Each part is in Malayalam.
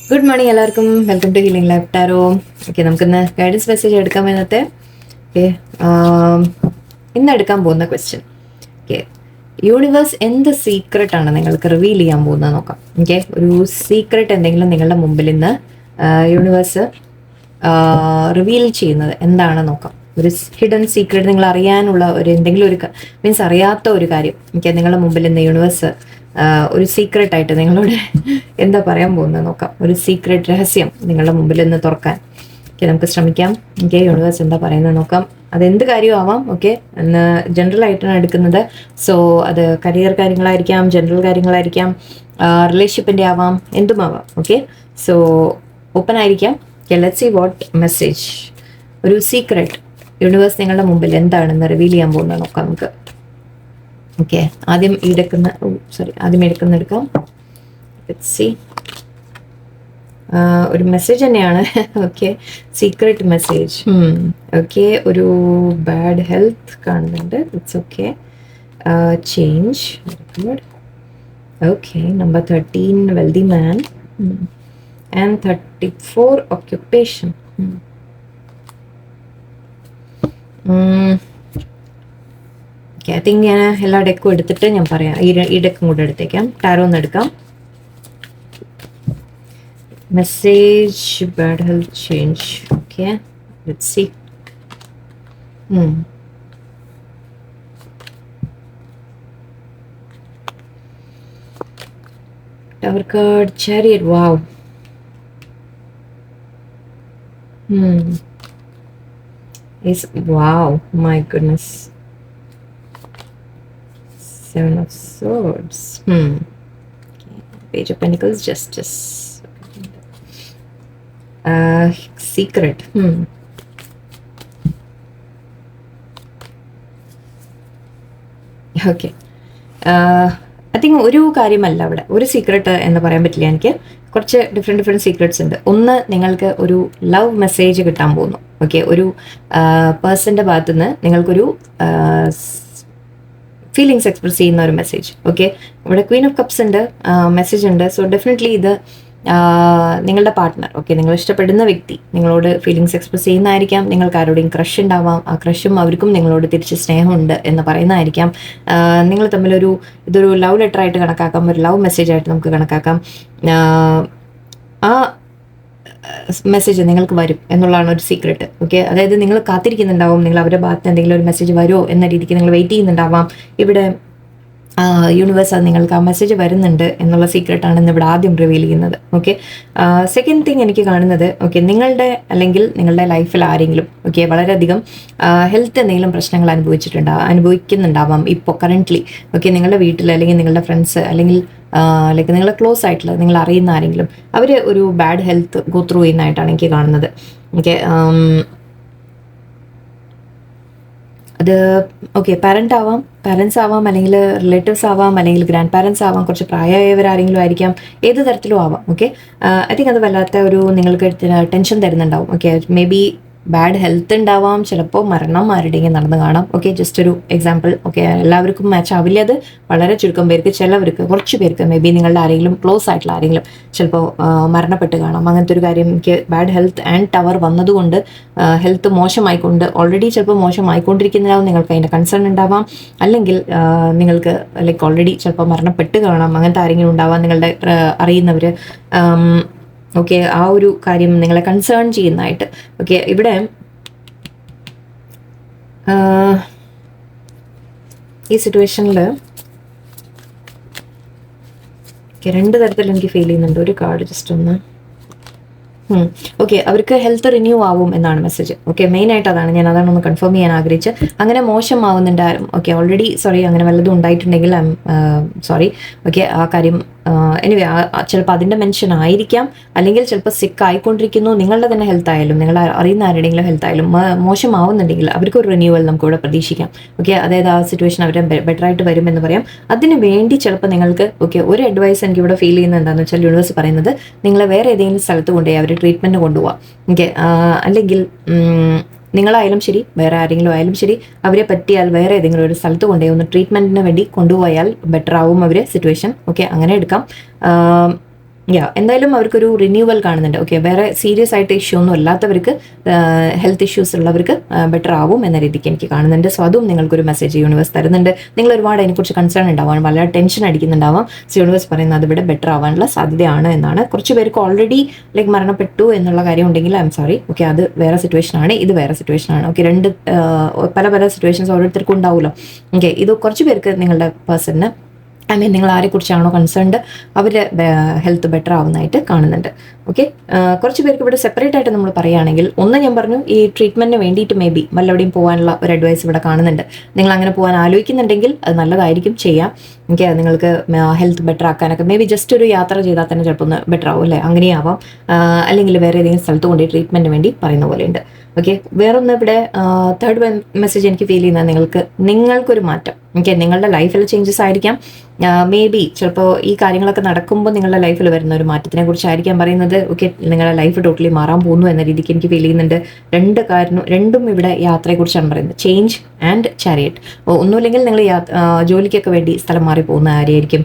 ഗുഡ് മോർണിംഗ് എല്ലാവർക്കും. Welcome to healing life tarot. Okay, നമുക്കിന്ന് ഗൈഡൻസ് മെസ്സേജ് എടുക്കാം. ഇന്നത്തെ ഓക്കെ, ഇന്ന് എടുക്കാൻ പോകുന്ന ക്വസ്റ്റ്യൻ, ഓക്കെ, യൂണിവേഴ്സ് എന്ത് സീക്രട്ട് ആണ് നിങ്ങൾക്ക് റിവീൽ ചെയ്യാൻ പോകുന്നത് നോക്കാം. ഓക്കെ, ഒരു സീക്രട്ട് എന്തെങ്കിലും നിങ്ങളുടെ മുമ്പിൽ ഇന്ന് യൂണിവേഴ്സ് റിവീൽ ചെയ്യുന്നത് എന്താണെന്ന് നോക്കാം. ഒരു ഹിഡൻ സീക്രട്ട്, നിങ്ങൾ അറിയാനുള്ള ഒരു എന്തെങ്കിലും ഒരു മീൻസ് അറിയാത്ത ഒരു കാര്യം എനിക്ക് നിങ്ങളുടെ മുമ്പിൽ ഇന്ന് യൂണിവേഴ്സ് ഒരു സീക്രട്ട് ആയിട്ട് നിങ്ങളോട് എന്താ പറയാൻ പോകുന്നത് നോക്കാം. ഒരു സീക്രട്ട് രഹസ്യം നിങ്ങളുടെ മുമ്പിൽ നിന്ന് തുറക്കാൻ ഓക്കെ നമുക്ക് ശ്രമിക്കാം. ഓക്കെ, യൂണിവേഴ്സ് എന്താ പറയുന്നത് നോക്കാം. അതെന്ത് കാര്യമാവാം. ഓക്കെ, എന്ന് ജനറൽ ആയിട്ടാണ് എടുക്കുന്നത്. സോ അത് കരിയർ കാര്യങ്ങളായിരിക്കാം, ജനറൽ കാര്യങ്ങളായിരിക്കാം, റിലേഷൻഷിപ്പിൻ്റെ ആവാം, എന്തുമാവാം. ഓക്കെ, സോ ഓപ്പൺ ആയിരിക്കാം. ലെറ്റ്സ് സീ വാട്ട് മെസ്സേജ്, ഒരു സീക്രട്ട് യൂണിവേഴ്സ് നിങ്ങളുടെ മുമ്പിൽ എന്താണെന്ന് റിവീൽ ചെയ്യാൻ പോകുന്നത് നോക്കാം നമുക്ക്. ഓക്കെ, ആദ്യം എടുക്കാം. Let's see. ഒരു മെസ്സേജ് തന്നെയാണ്. Okay, secret message. ഓക്കെ, ഒരു ബാഡ് ഹെൽത്ത് കാണുന്നുണ്ട്. It's okay. Change. Good. Okay, number 13 wealthy man and 34 occupation. Okay, I think ഞാൻ എല്ലാ ഡെക്കും എടുത്തിട്ട് ഞാൻ പറയാം. ഈ ഡെക്കും കൂടെ എടുത്തേക്കാം. ടാരോ ഒന്ന് എടുക്കാം. Message bad health change. Okay, let's see. Tower card, chariot. Wow. Wow, my goodness. 7 of Swords. Okay. Page of Pentacles, Justice. Secret. Okay. I think ഒരു കാര്യമല്ല അവിടെ, ഒരു സീക്രട്ട് എന്ന് പറയാൻ പറ്റില്ല. എനിക്ക് കുറച്ച് ഡിഫറെൻറ്റ് സീക്രട്സ് ഉണ്ട്. ഒന്ന്, നിങ്ങൾക്ക് ഒരു ലവ് മെസ്സേജ് കിട്ടാൻ പോകുന്നു. ഓക്കെ, ഒരു പേഴ്സൻ്റെ ഭാഗത്തുനിന്ന് നിങ്ങൾക്കൊരു ഫീലിങ്സ് എക്സ്പ്രസ് ചെയ്യുന്ന ഒരു മെസ്സേജ്. ഓക്കെ, ഇവിടെ ക്വീൻ ഓഫ് കപ്സ് ഉണ്ട്, മെസ്സേജ് ഉണ്ട്. സോ ഡെഫിനറ്റ്ലി ഇത് നിങ്ങളുടെ പാർട്ട്ണർ, ഓക്കെ, നിങ്ങൾ ഇഷ്ടപ്പെടുന്ന വ്യക്തി നിങ്ങളോട് ഫീലിങ്സ് എക്സ്പ്രസ് ചെയ്യുന്നതായിരിക്കാം. നിങ്ങൾക്ക് ആരോടെയും ക്രഷ് ഉണ്ടാവാം. ആ ക്രഷും അവർക്കും നിങ്ങളോട് തിരിച്ച് സ്നേഹമുണ്ട് എന്ന് പറയുന്നതായിരിക്കാം. നിങ്ങൾ തമ്മിലൊരു ഇതൊരു ലവ് ലെറ്റർ ആയിട്ട് കണക്കാക്കാം, ഒരു ലവ് മെസ്സേജ് ആയിട്ട് നമുക്ക് കണക്കാക്കാം. ആ മെസ്സേജ് നിങ്ങൾക്ക് വരും എന്നുള്ളതാണ് ഒരു സീക്രട്ട്. ഓക്കെ, അതായത് നിങ്ങൾ കാത്തിരിക്കുന്നുണ്ടാവും, നിങ്ങൾ അവരുടെ ഭാഗത്ത് എന്തെങ്കിലും ഒരു മെസ്സേജ് വരുമോ എന്ന രീതിക്ക് നിങ്ങൾ വെയിറ്റ് ചെയ്യുന്നുണ്ടാവാം. ഇവിടെ യൂണിവേഴ്സ് അത് നിങ്ങൾക്ക് ആ മെസ്സേജ് വരുന്നുണ്ട് എന്നുള്ള സീക്രട്ടാണ് ഇവിടെ ആദ്യം റിവീൽ ചെയ്യുന്നത്. ഓക്കെ, സെക്കൻഡ് തിങ് എനിക്ക് കാണുന്നത്, ഓക്കെ, നിങ്ങളുടെ അല്ലെങ്കിൽ നിങ്ങളുടെ ലൈഫിൽ ആരെങ്കിലും ഓക്കെ വളരെയധികം ഹെൽത്ത് എന്തെങ്കിലും പ്രശ്നങ്ങൾ അനുഭവിക്കുന്നുണ്ടാവാം ഇപ്പോൾ കറൻ്റ്ലി. ഓക്കെ, നിങ്ങളുടെ വീട്ടിൽ അല്ലെങ്കിൽ നിങ്ങളുടെ ഫ്രണ്ട്സ് അല്ലെങ്കിൽ ലൈക്ക് നിങ്ങളെ ക്ലോസ് ആയിട്ടുള്ള നിങ്ങൾ അറിയുന്ന ആരെങ്കിലും അവർ ഒരു ബാഡ് ഹെൽത്ത് ഗോ ത്രൂ ചെയ്യുന്നതായിട്ടാണ് എനിക്ക് കാണുന്നത്. ഓക്കെ, അത് ഓക്കെ പാരൻസ് ആവാം, അല്ലെങ്കിൽ റിലേറ്റീവ്സ് ആവാം, അല്ലെങ്കിൽ ഗ്രാൻഡ് പാരൻസ് ആവാം, കുറച്ച് പ്രായമായവരാരെങ്കിലും ആയിരിക്കാം, ഏത് തരത്തിലും ആവാം. ഓക്കെ, ഐ തിങ്ക് അത് വല്ലാത്ത ഒരു നിങ്ങൾക്ക് ടെൻഷൻ തരുന്നുണ്ടാവും. Okay, maybe bad health ഉണ്ടാവാം, ചിലപ്പോൾ മരണം ആരുടെയെങ്കിലും നടന്ന് കാണാം. ഓക്കെ, ജസ്റ്റ് ഒരു എക്സാമ്പിൾ. ഓക്കെ, എല്ലാവർക്കും മാച്ച് ആവില്ല, അത് വളരെ ചുരുക്കം പേർക്ക്, ചിലവർക്ക്, കുറച്ച് പേർക്ക് മേ ബി നിങ്ങളുടെ ആരെങ്കിലും ക്ലോസ് ആയിട്ടുള്ള ആരെങ്കിലും ചിലപ്പോൾ മരണപ്പെട്ട് കാണാം. അങ്ങനത്തെ ഒരു കാര്യം. എനിക്ക് ബാഡ് ഹെൽത്ത് ആൻഡ് ടവർ വന്നതുകൊണ്ട് ഹെൽത്ത് മോശമായിക്കൊണ്ട് ഓൾറെഡി ചിലപ്പോൾ മോശമായിക്കൊണ്ടിരിക്കുന്നതാവും, നിങ്ങൾക്ക് അതിൻ്റെ കൺസേൺ ഉണ്ടാവാം. അല്ലെങ്കിൽ നിങ്ങൾക്ക് ലൈക്ക് ഓൾറെഡി ചിലപ്പോൾ മരണപ്പെട്ട് കാണാം. അങ്ങനത്തെ ആരെങ്കിലും ഉണ്ടാവാം, നിങ്ങളുടെ അറിയുന്നവർ. ഓക്കെ, ആ ഒരു കാര്യം നിങ്ങളെ കൺസേൺ ചെയ്യുന്നതായിട്ട്. ഓക്കെ, ഇവിടെ ഈ സിറ്റുവേഷനിൽ രണ്ട് തരത്തിൽ എനിക്ക് ഫീൽ ചെയ്യുന്നുണ്ട്. ഒരു കാർഡ് ജസ്റ്റ് ഒന്ന്. ഓക്കെ, അവർക്ക് ഹെൽത്ത് റിന്യൂ ആവും എന്നാണ് മെസ്സേജ്. ഓക്കെ, മെയിനായിട്ട് അതാണ് ഒന്ന് കൺഫേം ചെയ്യാൻ ആഗ്രഹിച്ച്. അങ്ങനെ മോശമാവുന്നുണ്ടായിരുന്നു. ഓക്കെ, ഓൾറെഡി സോറി, അങ്ങനെ വല്ലതും ഉണ്ടായിട്ടുണ്ടെങ്കിൽ ഐ എം സോറി. ഓക്കെ, ആ കാര്യം എനിവേ ചിലപ്പോൾ അതിൻ്റെ മെൻഷൻ ആയിരിക്കാം, അല്ലെങ്കിൽ ചിലപ്പോൾ സിക്ക് ആയിക്കൊണ്ടിരിക്കുന്നു. നിങ്ങളുടെ തന്നെ ഹെൽത്ത് ആയാലും, നിങ്ങൾ അറിയുന്ന ആരുടെയെങ്കിലും ഹെൽത്ത് ആയാലും മോശമാവുന്നുണ്ടെങ്കിൽ അവർക്ക് ഒരു റിന്യൂവൽ നമുക്ക് ഇവിടെ പ്രതീക്ഷിക്കാം. ഓക്കെ, അതായത് ആ സിറ്റുവേഷൻ അവരെ ബെറ്റർ ആയിട്ട് വരുമെന്ന് പറയാം. അതിന് വേണ്ടി ചിലപ്പോൾ നിങ്ങൾക്ക് ഓക്കെ ഒരു അഡ്വൈസ് എനിക്ക് ഇവിടെ ഫീൽ ചെയ്യുന്നത് എന്താണെന്ന് വെച്ചാൽ, യൂണിവേഴ്സ് പറയുന്നത് നിങ്ങളെ വേറെ ഏതെങ്കിലും സ്ഥലത്ത് കൊണ്ടുപോയി അവർ ട്രീറ്റ്മെൻറ്റ് കൊണ്ടുപോകാം. ഓക്കെ, അല്ലെങ്കിൽ നിങ്ങളായാലും ശരി, വേറെ ആരെങ്കിലും ആയാലും ശരി, അവരെ പറ്റിയാൽ വേറെ ഏതെങ്കിലും ഒരു സ്ഥലത്ത് കൊണ്ടുപോയി ഒന്ന് ട്രീറ്റ്മെൻറ്റിന് വേണ്ടി കൊണ്ടുപോയാൽ ബെറ്റർ ആവും അവർ സിറ്റുവേഷൻ. ഓക്കെ, അങ്ങനെ എടുക്കാം. എന്തായാലും അവർക്കൊരു റിന്യൂവൽ കാണുന്നുണ്ട്. ഓക്കെ, വേറെ സീരിയസ് ആയിട്ട് ഇഷ്യൂ ഒന്നും അല്ലാത്തവർക്ക്, ഹെൽത്ത് ഇഷ്യൂസ് ഉള്ളവർക്ക് ബെറ്റർ ആവും എന്ന രീതിക്ക് എനിക്ക് കാണുന്നുണ്ട്. സോ അതും നിങ്ങൾക്കൊരു മെസ്സേജ് യൂണിവേഴ്സ് തരുന്നുണ്ട്. നിങ്ങൾ ഒരുപാട് അതിനെക്കുറിച്ച് കൺസേൺ ഉണ്ടാവാം, വളരെ ടെൻഷൻ അടിക്കുന്നുണ്ടാവാം. സോ യൂണിവേഴ്സ് പറയുന്നത് അത് ഇവിടെ ബെറ്റർ ആവാനുള്ള സാധ്യതയാണ് എന്നാണ്. കുറച്ച് പേർക്ക് ഓൾറെഡി ലൈക്ക് മരണപ്പെട്ടു എന്നുള്ള കാര്യം ഉണ്ടെങ്കിൽ ഐ എം സോറി. ഓക്കെ, അത് വേറെ സിറ്റുവേഷൻ ആണ്, ഇത് വേറെ സിറ്റുവേഷൻ ആണ്. ഓക്കെ, പല പല സിറ്റുവേഷൻസ് ഓരോരുത്തർക്കും ഉണ്ടാവുമല്ലോ. ഓക്കെ, ഇത് കുറച്ച് പേർക്ക് നിങ്ങളുടെ പേഴ്സണിന് നിങ്ങൾ ആരെക്കുറിച്ചാണോ കൺസേൺഡ് അവരുടെ ഹെൽത്ത് ബെറ്റർ ആവുന്നതായിട്ട് കാണുന്നുണ്ട്. ഓക്കെ, കുറച്ച് പേർക്ക് ഇവിടെ സെപ്പറേറ്റ് ആയിട്ട് നമ്മൾ പറയുകയാണെങ്കിൽ, ഒന്ന് ഞാൻ പറഞ്ഞു ഈ ട്രീറ്റ്മെന്റിന് വേണ്ടിയിട്ട് മേ ബി വല്ലവിടെയും പോകാനുള്ള ഒരു അഡ്വൈസ് ഇവിടെ കാണുന്നുണ്ട്. നിങ്ങൾ അങ്ങനെ പോകാൻ ആലോചിക്കുന്നുണ്ടെങ്കിൽ അത് നല്ലതായിരിക്കും, ചെയ്യാം. ഓക്കെ, നിങ്ങൾക്ക് ഹെൽത്ത് ബെറ്റർ ആക്കാനൊക്കെ മേ ബി ജസ്റ്റ് ഒരു യാത്ര ചെയ്താൽ തന്നെ ചിലപ്പോൾ ഒന്ന് ബെറ്റർ ആവും അല്ലേ, അങ്ങനെയാവാം. അല്ലെങ്കിൽ വേറെ ഏതെങ്കിലും സ്ഥലത്ത് കൊണ്ട് ട്രീറ്റ്മെന്റിന് വേണ്ടി പറയുന്ന പോലെയുണ്ട്. ഓക്കെ, വേറൊന്ന് ഇവിടെ തേർഡ് മെസ്സേജ് എനിക്ക് ഫീൽ ചെയ്യുന്നത് നിങ്ങൾക്കൊരു മാറ്റം. ഓക്കെ, നിങ്ങളുടെ ലൈഫിൽ ചേഞ്ചസ് ആയിരിക്കാം. മേ ബി ചിലപ്പോൾ ഈ കാര്യങ്ങളൊക്കെ നടക്കുമ്പോൾ നിങ്ങളുടെ ലൈഫിൽ വരുന്ന ഒരു മാറ്റത്തിനെ കുറിച്ചായിരിക്കാം പറയുന്നത്. ഓക്കെ, നിങ്ങളുടെ ലൈഫ് ടോട്ടലി മാറാൻ പോകുന്നു എന്ന രീതിക്ക് എനിക്ക് ഫീൽ ചെയ്യുന്നുണ്ട്. രണ്ടും ഇവിടെ യാത്രയെക്കുറിച്ചാണ് പറയുന്നത്, ചേഞ്ച് ആൻഡ് ചാരിയറ്റ്. ഒന്നുമില്ലെങ്കിൽ നിങ്ങൾ ജോലിക്കൊക്കെ വേണ്ടി സ്ഥലം മാറി പോകുന്ന കാര്യമായിരിക്കും.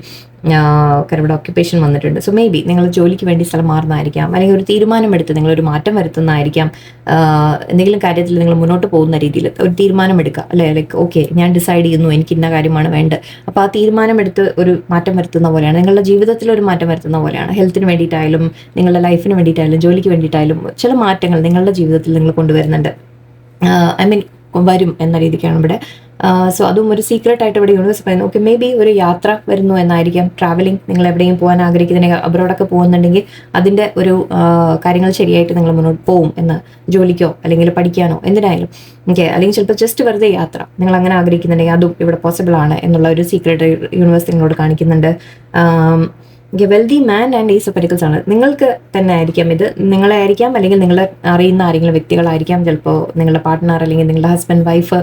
കാരണം ഇവിടെ ഓക്യുപ്പേഷൻ വന്നിട്ടുണ്ട്. സോ മേ ബി നിങ്ങൾ ജോലിക്ക് വേണ്ടി സ്ഥലം മാറുന്നതായിരിക്കാം, അല്ലെങ്കിൽ ഒരു തീരുമാനമെടുത്ത് നിങ്ങളൊരു മാറ്റം വരുത്തുന്നതായിരിക്കാം. എന്തെങ്കിലും കാര്യത്തിൽ നിങ്ങൾ മുന്നോട്ട് പോകുന്ന രീതിയിൽ ഒരു തീരുമാനമെടുക്കുക അല്ലേ, ലൈക്ക് ഓക്കെ ഞാൻ ഡിസൈഡ് ചെയ്യുന്നു എനിക്ക് ഇന്ന കാര്യമാണ് വേണ്ടത്. അപ്പോൾ ആ തീരുമാനമെടുത്ത് ഒരു മാറ്റം വരുത്തുന്ന പോലെയാണ്, നിങ്ങളുടെ ജീവിതത്തിൽ ഒരു മാറ്റം വരുത്തുന്ന പോലെയാണ്. ഹെൽത്തിന് വേണ്ടിയിട്ടായാലും നിങ്ങളുടെ ലൈഫിന് വേണ്ടിയിട്ടായാലും ജോലിക്ക് വേണ്ടിയിട്ടായാലും ചില മാറ്റങ്ങൾ നിങ്ങളുടെ ജീവിതത്തിൽ നിങ്ങൾ കൊണ്ടുവരുന്നുണ്ട്. ഐ മീൻ വരും എന്ന രീതിക്കാണ് ഇവിടെ. സോ അതും ഒരു സീക്രട്ട് ആയിട്ട് ഇവിടെ യൂണിവേഴ്സ് പറയുന്നത്. ഓക്കെ, മേ ബി ഒരു യാത്ര വരുന്നു എന്നായിരിക്കാം, ട്രാവലിംഗ്. നിങ്ങൾ എവിടെയും പോകാൻ ആഗ്രഹിക്കുന്നുണ്ടെങ്കിൽ, അബ്രോഡൊക്കെ പോകുന്നുണ്ടെങ്കിൽ അതിൻ്റെ ഒരു കാര്യങ്ങൾ ശരിയായിട്ട് നിങ്ങൾ മുന്നോട്ട് പോകും എന്ന്, ജോലിക്കോ അല്ലെങ്കിൽ പഠിക്കാനോ എന്തിനായാലും. ഓക്കെ, അല്ലെങ്കിൽ ചിലപ്പോൾ ജസ്റ്റ് വെറുതെ യാത്ര നിങ്ങൾ അങ്ങനെ ആഗ്രഹിക്കുന്നുണ്ടെങ്കിൽ അതും ഇവിടെ പോസിബിൾ ആണ് എന്നുള്ള ഒരു സീക്രട്ട് യൂണിവേഴ്സ് നിങ്ങളോട് കാണിക്കുന്നുണ്ട്. വെൽതി man and is of pentacles ആണ്. നിങ്ങൾക്ക് തന്നെ ആയിരിക്കാം ഇത്, നിങ്ങളെ ആയിരിക്കാം, അല്ലെങ്കിൽ നിങ്ങൾ അറിയുന്ന ആരെങ്കിലും വ്യക്തികളായിരിക്കാം. ചിലപ്പോൾ നിങ്ങളുടെ പാർട്ട്ണർ, അല്ലെങ്കിൽ നിങ്ങളുടെ ഹസ്ബൻഡ്, വൈഫ്,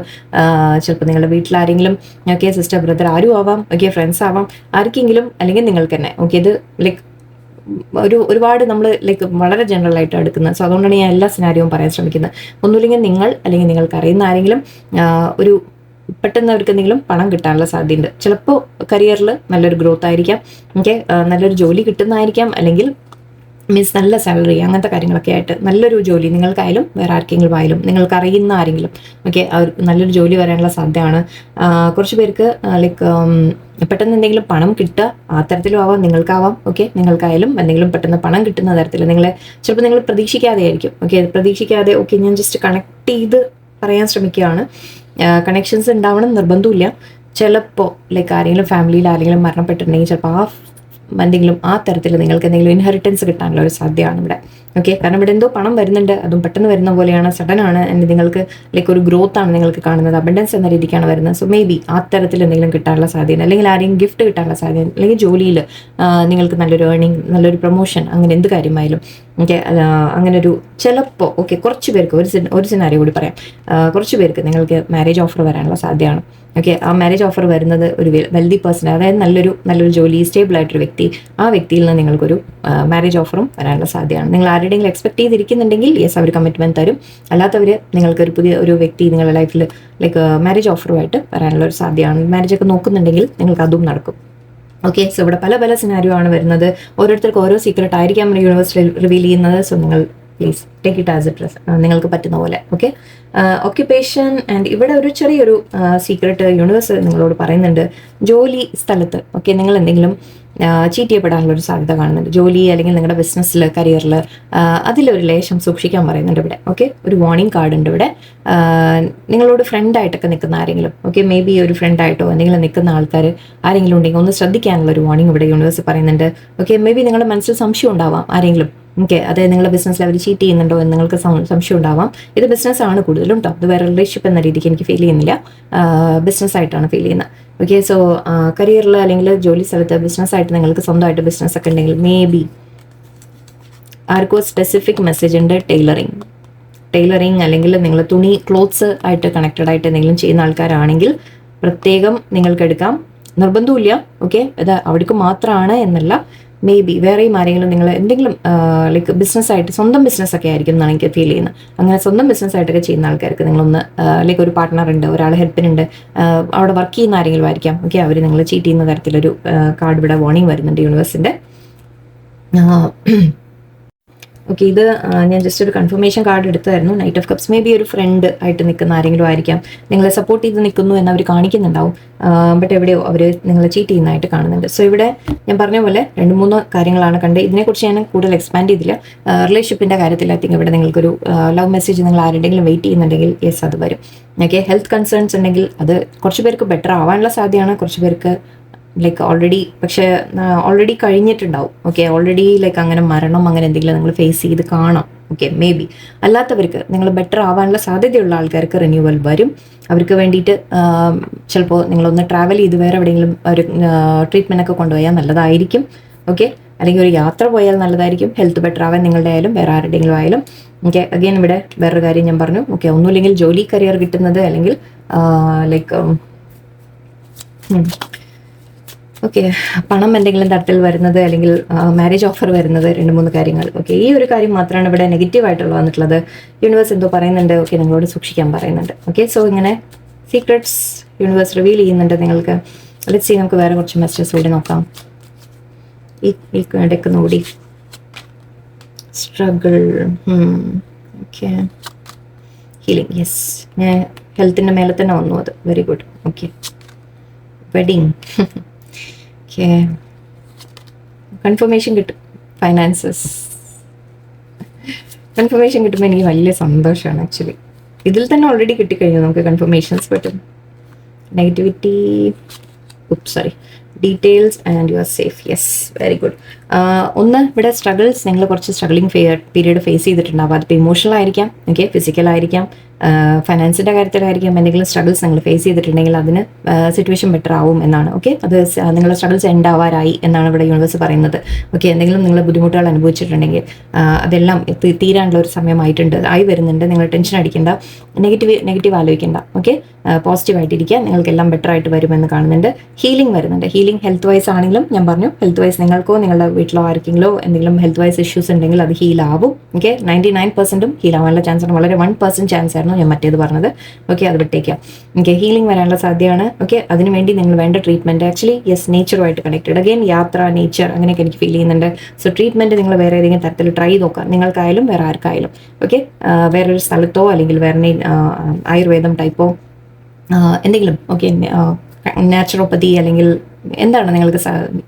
ചിലപ്പോൾ നിങ്ങളുടെ വീട്ടിലാരെങ്കിലും, ഓക്കെ സിസ്റ്റർ, ബ്രദർ, ആരും ആവാം. ഓക്കെ, ഫ്രണ്ട്സ് ആവാം, ആർക്കെങ്കിലും, അല്ലെങ്കിൽ നിങ്ങൾക്ക് തന്നെ. ഓക്കെ, ഇത് ലൈക്ക് ഒരുപാട് നമ്മൾ ലൈക്ക് വളരെ ജനറൽ ആയിട്ട് എടുക്കുന്നത്. സോ അതുകൊണ്ടാണ് ഞാൻ എല്ലാ സിനാരിയവും പറയാൻ ശ്രമിക്കുന്നത്. ഒന്നുമില്ലെങ്കിൽ നിങ്ങൾ, അല്ലെങ്കിൽ നിങ്ങൾക്ക് അറിയുന്ന ആരെങ്കിലും ഒരു പെട്ടെന്ന് അവർക്ക് എന്തെങ്കിലും പണം കിട്ടാനുള്ള സാധ്യതയുണ്ട്. ചിലപ്പോൾ കരിയറിൽ നല്ലൊരു ഗ്രോത്ത് ആയിരിക്കാം. ഓക്കെ, നല്ലൊരു ജോലി കിട്ടുന്നതായിരിക്കാം, അല്ലെങ്കിൽ മീൻസ് നല്ല സാലറി, അങ്ങനത്തെ കാര്യങ്ങളൊക്കെ ആയിട്ട് നല്ലൊരു ജോലി നിങ്ങൾക്കായാലും വേറെ ആർക്കെങ്കിലും ആയാലും, നിങ്ങൾക്ക് അറിയുന്ന ആരെങ്കിലും. ഓക്കെ, അവർ നല്ലൊരു ജോലി വരാനുള്ള സാധ്യതയാണ്. കുറച്ച് പേർക്ക് ലൈക്ക് പെട്ടെന്ന് എന്തെങ്കിലും പണം കിട്ടുക, ആ തരത്തിലും ആവാം, നിങ്ങൾക്കാവാം. ഓക്കെ, നിങ്ങൾക്കായാലും എന്തെങ്കിലും പെട്ടെന്ന് പണം കിട്ടുന്ന തരത്തിൽ ചിലപ്പോൾ നിങ്ങൾ പ്രതീക്ഷിക്കാതെ ആയിരിക്കും. ഓക്കെ, പ്രതീക്ഷിക്കാതെ, ഓക്കെ ഞാൻ ജസ്റ്റ് കണക്ട് ചെയ്ത് പറയാൻ ശ്രമിക്കുകയാണ്. കണക്ഷൻസ് ഉണ്ടാവണം നിർബന്ധമില്ല. ചിലപ്പോൾ ലൈക്ക് ആരെങ്കിലും ഫാമിലിയിൽ ആരെങ്കിലും മരണപ്പെട്ടിട്ടുണ്ടെങ്കിൽ ചിലപ്പോൾ എന്തെങ്കിലും ആ തരത്തിൽ നിങ്ങൾക്ക് എന്തെങ്കിലും ഇൻഹെറിറ്റൻസ് കിട്ടാനുള്ള ഒരു സാധ്യതയാണ് ഇവിടെ. ഓക്കെ, കാരണം ഇവിടെ എന്തോ പണം വരുന്നുണ്ട്, അതും പെട്ടെന്ന് വരുന്ന പോലെയാണ്, സഡൻ ആണ്. ആൻഡ് നിങ്ങൾക്ക് ലൈക്ക് ഒരു ഗ്രോത്ത് ആണ് നിങ്ങൾക്ക് കാണുന്നത്, അബൻഡൻസ് എന്ന രീതിക്കാണ് വരുന്നത്. സോ മേ ബി ആ തരത്തിൽ എന്തെങ്കിലും കിട്ടാനുള്ള സാധ്യത, അല്ലെങ്കിൽ ആരെങ്കിലും ഗിഫ്റ്റ് കിട്ടാനുള്ള സാധ്യത, അല്ലെങ്കിൽ ജോലിയിൽ നിങ്ങൾക്ക് നല്ലൊരു ഏർണിംഗ്, നല്ലൊരു പ്രൊമോഷൻ, അങ്ങനെ എന്ത് കാര്യമായാലും. ഓക്കെ, അങ്ങനെ ഒരു ചിലപ്പോൾ ഓക്കെ കുറച്ച് പേർക്ക് ഒരു സിനാരിയോ കൂടി പറയാം. കുറച്ച് പേർക്ക് നിങ്ങൾക്ക് മാരേജ് ഓഫർ വരാനുള്ള സാധ്യതയാണ്. ഓക്കെ, ആ മാരേജ് ഓഫർ വരുന്നത് ഒരു വെൽതി പേഴ്സൺ, അതായത് നല്ലൊരു ജോലി, സ്റ്റേബിൾ ആയിട്ടൊരു വ്യക്തി, ആ വ്യക്തിയിൽ നിന്ന് നിങ്ങൾക്കൊരു മാരേജ് ഓഫറും വരാനുള്ള സാധ്യതയാണ്. നിങ്ങൾ ആരുടെയെങ്കിലും എക്സ്പെക്ട് ചെയ്തിരിക്കുന്നുണ്ടെങ്കിൽ യെസ് അവർ കമ്മിറ്റ്മെന്റ് തരും. അല്ലാത്തവർ നിങ്ങൾക്കൊരു പുതിയ ഒരു വ്യക്തി നിങ്ങളുടെ ലൈഫിൽ ലൈക്ക് മാരേജ് ഓഫറുമായിട്ട് വരാനുള്ള ഒരു സാധ്യതയാണ്. മാരേജ് ഒക്കെ നോക്കുന്നുണ്ടെങ്കിൽ നിങ്ങൾക്ക് അതും നടക്കും. ഓക്കെ, സോ ഇവിടെ പല പല സിനാരിയോ ആണ് വരുന്നത്. ഓരോരുത്തർക്ക് ഓരോ സീക്രട്ട് ആയിരിക്കാം യൂണിവേഴ്സിൽ റിവീൽ ചെയ്യുന്നത്. സോ നിങ്ങൾ please take it as it നിങ്ങൾക്ക് പറ്റുന്ന പോലെ. ഓക്കെ, ഓക്യുപ്പേഷൻ ആൻഡ് ഇവിടെ ഒരു ചെറിയൊരു സീക്രട്ട് യൂണിവേഴ്സ് നിങ്ങളോട് പറയുന്നുണ്ട്. ജോലി സ്ഥലത്ത് ഓക്കെ നിങ്ങൾ എന്തെങ്കിലും ചീറ്റ് ചെയ്യപ്പെടാനുള്ള ഒരു സാധ്യത കാണുന്നുണ്ട്. ജോലി അല്ലെങ്കിൽ നിങ്ങളുടെ ബിസിനസ്സിൽ, കരിയറിൽ അതിലൊരു ലേശം സൂക്ഷിക്കാൻ പറയുന്നുണ്ട് ഇവിടെ. ഓക്കെ, ഒരു വാർണിംഗ് കാർഡ് ഉണ്ട് ഇവിടെ. നിങ്ങളോട് ഫ്രണ്ടായിട്ടൊക്കെ നിൽക്കുന്ന ആരെങ്കിലും, ഓക്കെ മേ ബി ഒരു ഫ്രണ്ടായിട്ടോ എന്തെങ്കിലും നിൽക്കുന്ന ആൾക്കാർ ആരെങ്കിലും ഉണ്ടെങ്കിൽ ഒന്ന് ശ്രദ്ധിക്കാനുള്ള ഒരു വാർണിംഗ് ഇവിടെ യൂണിവേഴ്സ് പറയുന്നുണ്ട്. ഓക്കെ, മേ ബി നിങ്ങളുടെ മനസ്സിൽ സംശയം ഉണ്ടാവാം ആരെങ്കിലും. ഓക്കെ, അതായത് നിങ്ങളുടെ ബിസിനസ്സിൽ അവർ ചീറ്റ് ചെയ്യുന്നുണ്ടോ എന്ന് നിങ്ങൾക്ക് സംശയം ഉണ്ടാവാം. ഇത് ബിസിനസ്സാണ് കൂടുതലും കേട്ടോ, ഇത് വേറെ റിലേഷൻഷിപ്പ് എന്ന രീതിക്ക് എനിക്ക് ഫീൽ ചെയ്യുന്നില്ല, ബിസിനസ് ആയിട്ടാണ് ഫീൽ ചെയ്യുന്നത്. ഓക്കെ, സോ കരിയറിൽ അല്ലെങ്കിൽ ജോലി സ്ഥലത്ത് ബിസിനസ്സായിട്ട് നിങ്ങൾക്ക് സ്വന്തമായിട്ട് ബിസിനസ് ഒക്കെ ഉണ്ടെങ്കിൽ മേ ബി ആർക്കോ സ്പെസിഫിക് മെസ്സേജ് ഉണ്ട്. ടൈലറിങ് അല്ലെങ്കിൽ നിങ്ങൾ തുണി, ക്ലോത്ത്സ് ആയിട്ട് കണക്റ്റഡ് ആയിട്ട് എന്തെങ്കിലും ചെയ്യുന്ന ആൾക്കാരാണെങ്കിൽ പ്രത്യേകം നിങ്ങൾക്ക് എടുക്കാം, നിർബന്ധമില്ല. ഓക്കെ, ഇത് അവിടേക്ക് മാത്രമാണ് എന്നല്ല, മേ ബി വേറെയും ആരെങ്കിലും നിങ്ങൾ എന്തെങ്കിലും ലൈക്ക് ബിസിനസ്സായിട്ട്, സ്വന്തം ബിസിനസ്സൊക്കെ ആയിരിക്കും എന്നാണ് എനിക്ക് ഫീൽ ചെയ്യുന്നത്. അങ്ങനെ സ്വന്തം ബിസിനസ്സായിട്ടൊക്കെ ചെയ്യുന്ന ആൾക്കാർക്ക് നിങ്ങളൊന്ന് ലൈക്ക് ഒരു പാർട്ട്ണർ ഉണ്ട്, ഒരാൾ ഹെൽപ്പിനുണ്ട്, അവിടെ വർക്ക് ചെയ്യുന്ന ആരെങ്കിലും ആയിരിക്കാം. ഓക്കെ, അവർ നിങ്ങൾ ചീറ്റ് ചെയ്യുന്ന തരത്തിലൊരു കാർഡ് ഇവിടെ വാർണിംഗ് വരുന്നുണ്ട് യൂണിവേഴ്സിൻ്റെ. ഓക്കെ, ഇത് ഞാൻ ജസ്റ്റ് ഒരു കൺഫർമേഷൻ കാർഡ് എടുത്തായിരുന്നു. Knight of cups may be ഒരു ഫ്രണ്ട് ആയിട്ട് നിൽക്കുന്ന ആരെങ്കിലും ആയിരിക്കാം. നിങ്ങളെ സപ്പോർട്ട് ചെയ്ത് നിൽക്കുന്നു എന്ന് അവർ കാണിക്കുന്നുണ്ടാവും, ബട്ട് എവിടെയോ അവർ നിങ്ങളെ ചീറ്റ് ചെയ്യുന്നതായിട്ട് കാണുന്നുണ്ട്. സോ ഇവിടെ ഞാൻ പറഞ്ഞ പോലെ 2-3 കാര്യങ്ങളാണ് കണ്ടത്. ഇതിനെക്കുറിച്ച് ഞാൻ കൂടുതൽ എക്സ്പാൻഡ് ചെയ്തില്ല. റിലേഷൻഷിപ്പിൻ്റെ കാര്യത്തിൽ ഐ തിങ്ക് ഇവിടെ നിങ്ങൾക്കൊരു ലവ് മെസ്സേജ് നിങ്ങൾ ആരുടെങ്കിലും വെയിറ്റ് ചെയ്യുന്നുണ്ടെങ്കിൽ യെസ് അത് വരും. ഓക്കെ, ഹെൽത്ത് കൺസേൺസ് ഉണ്ടെങ്കിൽ അത് കുറച്ച് പേർക്ക് ബെറ്റർ ആവാനുള്ള സാധ്യതയാണ്, കുറച്ച് പേർക്ക് ലൈക്ക് ഓൾറെഡി കഴിഞ്ഞിട്ടുണ്ടാവും. ഓക്കെ, ഓൾറെഡി ലൈക്ക് അങ്ങനെ മരണം അങ്ങനെ എന്തെങ്കിലും നിങ്ങൾ ഫേസ് ചെയ്ത് കാണാം. Okay, maybe. അല്ലാത്തവർക്ക്, നിങ്ങൾ ബെറ്റർ ആവാനുള്ള സാധ്യതയുള്ള ആൾക്കാർക്ക് റിന്യൂവൽ വരും. അവർക്ക് വേണ്ടിയിട്ട് ചിലപ്പോൾ നിങ്ങളൊന്ന് ട്രാവൽ ചെയ്ത് വേറെ എവിടെയെങ്കിലും ഒരു ട്രീറ്റ്മെൻ്റ് ഒക്കെ കൊണ്ടുപോയാൽ നല്ലതായിരിക്കും. ഓക്കെ, അല്ലെങ്കിൽ ഒരു യാത്ര പോയാൽ നല്ലതായിരിക്കും. ഹെൽത്ത് ബെറ്റർ ആവാൻ നിങ്ങളുടെ ആയാലും വേറെ ആരുടെയെങ്കിലും ആയാലും. ഓക്കെ, അഗെയിൻ ഇവിടെ വേറൊരു കാര്യം ഞാൻ പറഞ്ഞു. ഓക്കെ, ഒന്നുമില്ലെങ്കിൽ ജോലി കരിയർ കിട്ടുന്നത്, അല്ലെങ്കിൽ ലൈക്ക് ഓക്കെ പണം എന്തെങ്കിലും തരത്തിൽ വരുന്നത്, അല്ലെങ്കിൽ മാരേജ് ഓഫർ വരുന്നത്, 2-3 കാര്യങ്ങൾ. ഓക്കെ, ഈ ഒരു കാര്യം മാത്രമാണ് ഇവിടെ നെഗറ്റീവായിട്ടുള്ള വന്നിട്ടുള്ളത്. യൂണിവേഴ്സ് എന്തോ പറയുന്നുണ്ട്. ഓക്കെ, നിങ്ങളോട് സൂക്ഷിക്കാൻ പറയുന്നുണ്ട്. ഓക്കെ, സോ ഇങ്ങനെ സീക്രട്സ് യൂണിവേഴ്സ് റിവീൽ ചെയ്യുന്നുണ്ട് നിങ്ങൾക്ക്. ലെറ്റ്സ് സീ, നമുക്ക് വേറെ കുറച്ച് മെസ്സേജസ് കൂടി നോക്കാം. ഈ ഡെക്ക് കൂടി സ്ട്രഗിൾ. Okay, healing. യെസ്, ഞാൻ ഹെൽത്തിൻ്റെ മേലെ തന്നെ വന്നു. അത് very good. Okay, wedding. Okay, confirmation കിട്ടും. ഫൈനാൻസസ് കൺഫർമേഷൻ കിട്ടുമ്പോൾ എനിക്ക് വലിയ സന്തോഷമാണ് ആക്ച്വലി. ഇതിൽ തന്നെ ഓൾറെഡി കിട്ടിക്കഴിഞ്ഞു നമുക്ക് കൺഫർമേഷൻസ്. പറ്റും negativity, sorry, details and you are safe. Yes, very good. ഒന്ന്, ഇവിടെ സ്ട്രഗിൾസ്, നിങ്ങൾ കുറച്ച് സ്ട്രഗിളിങ് പീരീഡ് ഫേസ് ചെയ്തിട്ടുണ്ടാവും. അതിപ്പോൾ ഇമോഷണൽ ആയിരിക്കാം, ഓക്കെ, ഫിസിക്കൽ ആയിരിക്കാം, ഫൈനാൻസിൻ്റെ കാര്യത്തിലായിരിക്കാം. എന്തെങ്കിലും സ്ട്രഗിൾസ് നിങ്ങൾ ഫേസ് ചെയ്തിട്ടുണ്ടെങ്കിൽ അതിന് സിറ്റുവേഷൻ ബെറ്റർ ആവും എന്നാണ്. ഓക്കെ, അത് നിങ്ങളുടെ സ്ട്രഗിൾസ് എൻഡ് ആവാറായി എന്നാണ് ഇവിടെ യൂണിവേഴ്സ് പറയുന്നത്. ഓക്കെ, എന്തെങ്കിലും നിങ്ങൾ ബുദ്ധിമുട്ടുകൾ അനുഭവിച്ചിട്ടുണ്ടെങ്കിൽ അതെല്ലാം തീരാനുള്ള ഒരു സമയമായിട്ടുണ്ട്, ആയി വരുന്നുണ്ട്. നിങ്ങൾ ടെൻഷൻ അടിക്കേണ്ട, നെഗറ്റീവ് ആലോചിക്കേണ്ട. ഓക്കെ, പോസിറ്റീവായിട്ടിരിക്കുക, നിങ്ങൾക്കെല്ലാം ബെറ്റർ ആയിട്ട് വരുമെന്ന് കാണുന്നുണ്ട്. ഹീലിംഗ് വരുന്നുണ്ട്. ഹീലിംഗ് ഹെൽത്ത് വൈസ് ആണെങ്കിലും ഞാൻ പറഞ്ഞു, ഹെൽത്ത് വൈസ് നിങ്ങൾക്കോ നിങ്ങളുടെ വീട്ടിലോ ആർക്കെങ്കിലോ എന്തെങ്കിലും ഹെൽത്ത് വൈസ് ഇഷ്യൂസ് ഉണ്ടെങ്കിൽ അത് ഹീലാവും. ഓക്കെ, 99% ഹീലാവാനുള്ള ചാൻസ് ആണ്. വളരെ 1% ചാൻസ് ആയിരുന്നു ഞാൻ മറ്റേത് പറഞ്ഞത്. ഓക്കെ, അത് വിട്ടേക്കാം. ഓക്കെ, ഹീലിംഗ് വരാനുള്ള സാധ്യതയാണ്. ഓക്കെ, അതിനുവേണ്ടി നിങ്ങൾ വേണ്ട ട്രീറ്റ്മെൻറ്റ് ആക്ച്വലി യെസ് നെച്ചറുമായിട്ട് കണക്റ്റഡ്. അഗെയിൻ യാത്ര, നേച്ചർ, അങ്ങനെയൊക്കെ എനിക്ക് ഫീൽ ചെയ്യുന്നുണ്ട്. സോ ട്രീറ്റ്മെൻറ്റ് നിങ്ങൾ വേറെ ഏതെങ്കിലും തരത്തിൽ ട്രൈ നോക്കാം, നിങ്ങൾക്കായാലും വേറെ ആർക്കായാലും. ഓക്കെ, വേറൊരു സ്ഥലത്തോ അല്ലെങ്കിൽ വേറെ ആയുർവേദം ടൈപ്പോ എന്തെങ്കിലും. ഓക്കെ, നാച്ചുറോപ്പതി അല്ലെങ്കിൽ എന്താണ് നിങ്ങൾക്ക്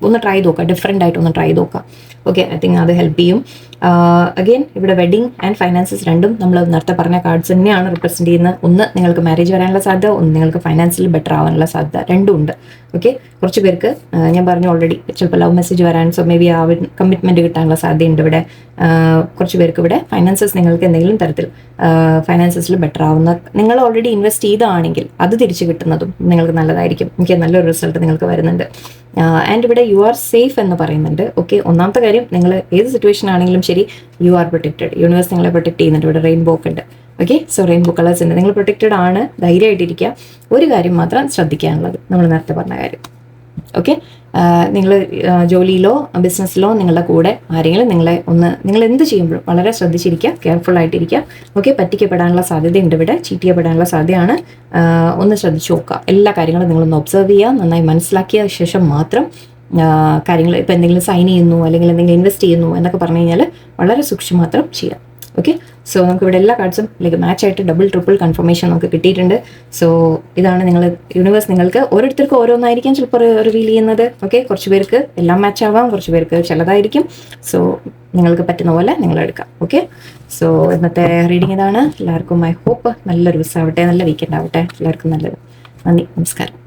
ഒന്ന് ട്രൈ നോക്കുക, ഡിഫറെൻ്റ് ആയിട്ട് ഒന്ന് ട്രൈ നോക്കുക. ഓക്കെ, ഐ തിങ്ക് അത് ഹെൽപ്പ് ചെയ്യും. അഗെയിൻ ഇവിടെ വെഡിങ് ആൻഡ് ഫൈനാൻസസ് രണ്ടും നമ്മൾ നേരത്തെ പറഞ്ഞ കാർഡ്സ് തന്നെയാണ് റിപ്രസെൻറ്റ് ചെയ്യുന്നത്. ഒന്ന് നിങ്ങൾക്ക് മാരേജ് വരാനുള്ള സാധ്യത, ഒന്ന് നിങ്ങൾക്ക് ഫൈനാൻഷ്യലി ബെറ്റർ ആവാനുള്ള സാധ്യത, രണ്ടും ഉണ്ട്. ഓക്കെ, കുറച്ച് പേർക്ക് ഞാൻ പറഞ്ഞു ഓൾറെഡി ചിലപ്പോൾ ലവ് മെസ്സേജ് വരാൻ, സോ മേ ബി ആ കമ്മിറ്റ്മെൻറ്റ് കിട്ടാനുള്ള സാധ്യതയുണ്ട് ഇവിടെ. കുറച്ച് പേർക്ക് ഇവിടെ ഫൈനാൻസസ്, നിങ്ങൾക്ക് എന്തെങ്കിലും തരത്തിൽ ഫൈനാൻസസിൽ ബെറ്റർ ആവുന്ന, നിങ്ങൾ ഓൾറെഡി ഇൻവെസ്റ്റ് ചെയ്തതാണെങ്കിൽ അത് തിരിച്ച് കിട്ടുന്നതും നിങ്ങൾക്ക് നല്ലതായിരിക്കും. എനിക്ക് നല്ലൊരു റിസൾട്ട് നിങ്ങൾക്ക് വരുന്നുണ്ട്. ആൻഡ് ഇവിടെ യു ആർ സേഫ് എന്ന് പറയുന്നുണ്ട്. ഓക്കെ, ഒന്നാമത്തെ കാര്യം, നിങ്ങൾ ഏത് സിറ്റുവേഷൻ ആണെങ്കിലും ശരി, യു ആർ പ്രൊട്ടക്റ്റഡ്. യൂണിവേഴ്സ് നിങ്ങളെ പ്രൊട്ടക്ട് ചെയ്യുന്നുണ്ട്. ഇവിടെ റെയിൻബോ ഒക്കെ ഉണ്ട്. ഓക്കെ, സോ റെയിൻബോ കളേഴ്സ് ഉണ്ട്. നിങ്ങൾ പ്രൊട്ടക്റ്റഡ് ആണ്, ധൈര്യമായിട്ടിരിക്കുക. ഒരു കാര്യം മാത്രം ശ്രദ്ധിക്കാനുള്ളത്, നമ്മൾ നേരത്തെ പറഞ്ഞ കാര്യം. ഓക്കെ, നിങ്ങൾ ജോലിയിലോ ബിസിനസ്സിലോ നിങ്ങളുടെ കൂടെ ആരെങ്കിലും നിങ്ങൾ എന്ത് ചെയ്യുമ്പോഴും വളരെ ശ്രദ്ധിച്ചിരിക്കുക, കെയർഫുൾ ആയിട്ടിരിക്കുക. ഓക്കെ, പറ്റിക്കപ്പെടാനുള്ള സാധ്യതയുണ്ട് ഇവിടെ, ചീറ്റ് ചെയ്യപ്പെടാനുള്ള സാധ്യതയാണ്. ഒന്ന് ശ്രദ്ധിച്ച് നോക്കുക. എല്ലാ കാര്യങ്ങളും നിങ്ങളൊന്ന് ഒബ്സർവ് ചെയ്യുക, നന്നായി മനസ്സിലാക്കിയ ശേഷം മാത്രം കാര്യങ്ങൾ, ഇപ്പോൾ എന്തെങ്കിലും സൈൻ ചെയ്യുന്നു അല്ലെങ്കിൽ എന്തെങ്കിലും ഇൻവെസ്റ്റ് ചെയ്യുന്നു എന്നൊക്കെ പറഞ്ഞു കഴിഞ്ഞാൽ വളരെ സൂക്ഷിച്ച് മാത്രം ചെയ്യാം. ഓക്കെ, സോ നമുക്ക് ഇവിടെ എല്ലാ കാർഡ്സും ലൈക്ക് മാച്ചായിട്ട് ഡബിൾ ട്രിപ്പിൾ കൺഫർമേഷൻ നമുക്ക് കിട്ടിയിട്ടുണ്ട്. സോ ഇതാണ് യൂണിവേഴ്സ് നിങ്ങൾക്ക് ഓരോരുത്തർക്കും ഓരോന്നായിരിക്കും ചിലപ്പോൾ റിവീൽ ചെയ്യുന്നത്. ഓക്കെ, കുറച്ച് പേർക്ക് എല്ലാം മാച്ച് ആവാം, കുറച്ച് പേർക്ക് ചിലതായിരിക്കും. സോ നിങ്ങൾക്ക് പറ്റുന്ന പോലെ നിങ്ങൾ എടുക്കാം. ഓക്കെ, സോ ഇന്നത്തെ റീഡിങ് ഇതാണ്. എല്ലാവർക്കും ഐ ഹോപ്പ് നല്ലൊരു ദിവസം ആവട്ടെ, നല്ല വീക്കെൻഡ് ആവട്ടെ. എല്ലാവർക്കും നല്ലത്. നന്ദി, നമസ്കാരം.